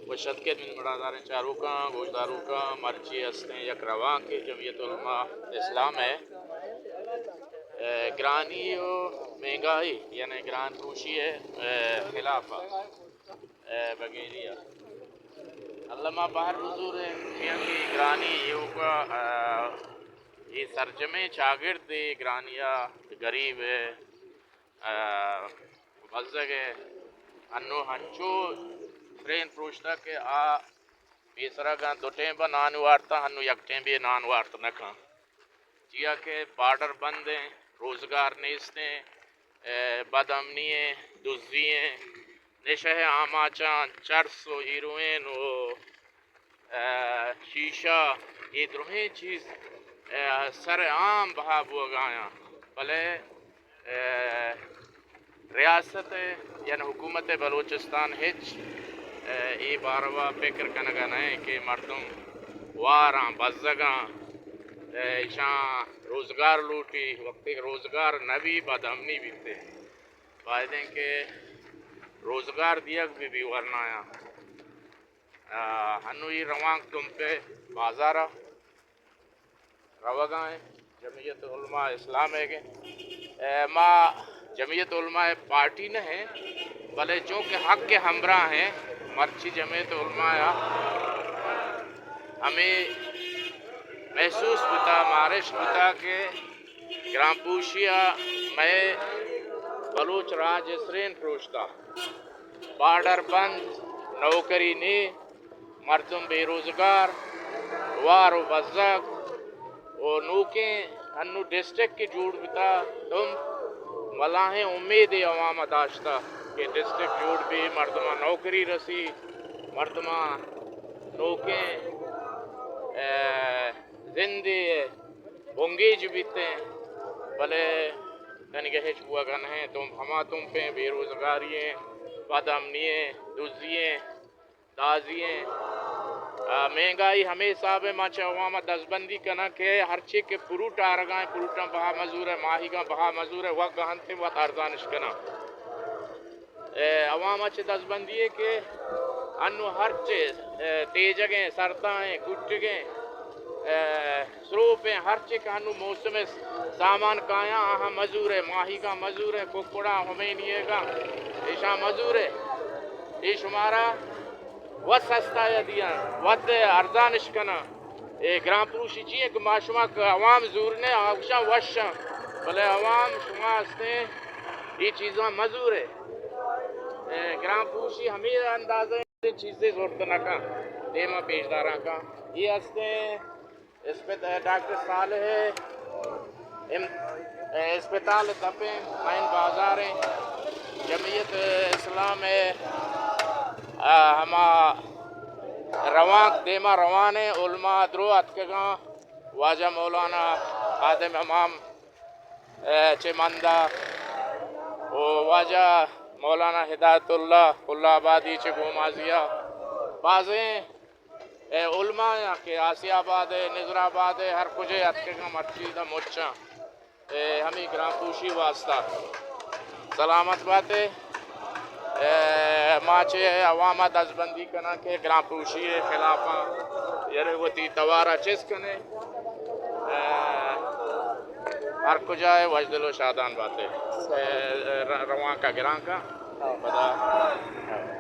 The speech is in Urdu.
و شدکت من برادر چاروکاں گوشداروکاں مرچی ہستیں یک رواں کے جمعیت علماء اسلام ہے گرانی و مہنگائی یعنی گران پوشی ہے خلافہ بگیریا علامہ بہر حضور میاں کی گرانی یہ کا یہ سرجمے شاگرد گرانیہ غریب بزرگ انو ہنچو فرین پروشتا کہ آ بیسرا گاں دو ٹیم با نان وارتا ہنو یک ٹیم بھی نان وارتا نکاں جیا کہ بارڈر بند ہیں روزگار نیستیں بد امنی ہیں دزدی ہیں نشہ آماچان چرس و ہیروئن و شیشہ یہ دروہیں چیز سر عام بہا بوگایا بلے ریاست یعنی حکومت بلوچستان ہچ ای باروا فکر کنگا نہیں کہ مردم واراں بزگاں ایشاں روزگار لوٹی وقتی روزگار نبی بد امنی بھی تھے فائدیں کہ روزگار دیا بھی ورنایا ہنوی روانک تم پہ بازارہ روگاں جمعیت علماء اسلام ہے کہ ماں جمعیت علماء پارٹی نہ ہیں بلے چونکہ حق کے ہمراہ ہیں مرچی جمعیت علماء ہمیں محسوس بتا مارش بتا کہ گرام پوشیا میں بلوچ راج اسرین پروشتا بارڈر بند نوکری نے مردم بے روزگار وار و بزک و نوکیں انو ڈسٹرکٹ کی جوڑ بتا تم ملاہیں امید عوام داشتا کہ ڈسٹرکٹ جوڑ بھی مردمہ نوکری رسی مردمہ نوکیں زندے بونگیج بیتے بلے تنگہ ہچ ہوا گن ہیں تم ہما تم پہ بے روزگاری ہیں بد امنییں دزدییں دازییں مہنگائی ہمیں حساب ہے ماچہ عوامہ دزبندی کنا کہ ہر چی کے پروٹ آرگائیں پروٹاں بہا مزور ہے ماہی کا بہا مزور ہے وقت گہنتے وقت ارزانش کنا عوامہ چھ دزبندی ہے کہ انو ہر چیز تیجگیں سردائیں کٹگیں سروپیں ہر چی کہ انو موسم سامان کایا آہاں مزور ہے ماہی کا مزور ہے ککڑا ہمینیے کا ایشا مزور ہے یہ شمارا وط سستا یا دیا وط ارزانش کنا گرام پروشی چیئے کہ ما شما عوام زورنے آگشا وشا بلے عوام شما ہستے یہ چیزاں مزور ہے گرام پروشی ہمیں اندازہ چیزیں ضرورت نہ کا دیما پیشداراں کا یہ ہستے اس پہ ڈاکٹر صالح اسپتال دپیں مین بازاریں جمعیت اسلام ہے ہما روان دیما روانے علماء درو اتکگاں واجہ مولانا خادم امام چمندہ واجہ مولانا ہدایت اللہ آبادی چھ گومازیہ بازیں علماء کے آسی آباد ہے نظر آباد ہے ہر کجے اتکگاں مرچیدہ مچاں ہمیں گرام پوشی واسطہ سلامت باتیں ماچے عوامہ دزبندی کنا کہ گرام پوشی خلافاں یعنی وہ تی توارا چیز کنے ہر کجائے وجدل و شادان باتیں روان کا گران کا بدا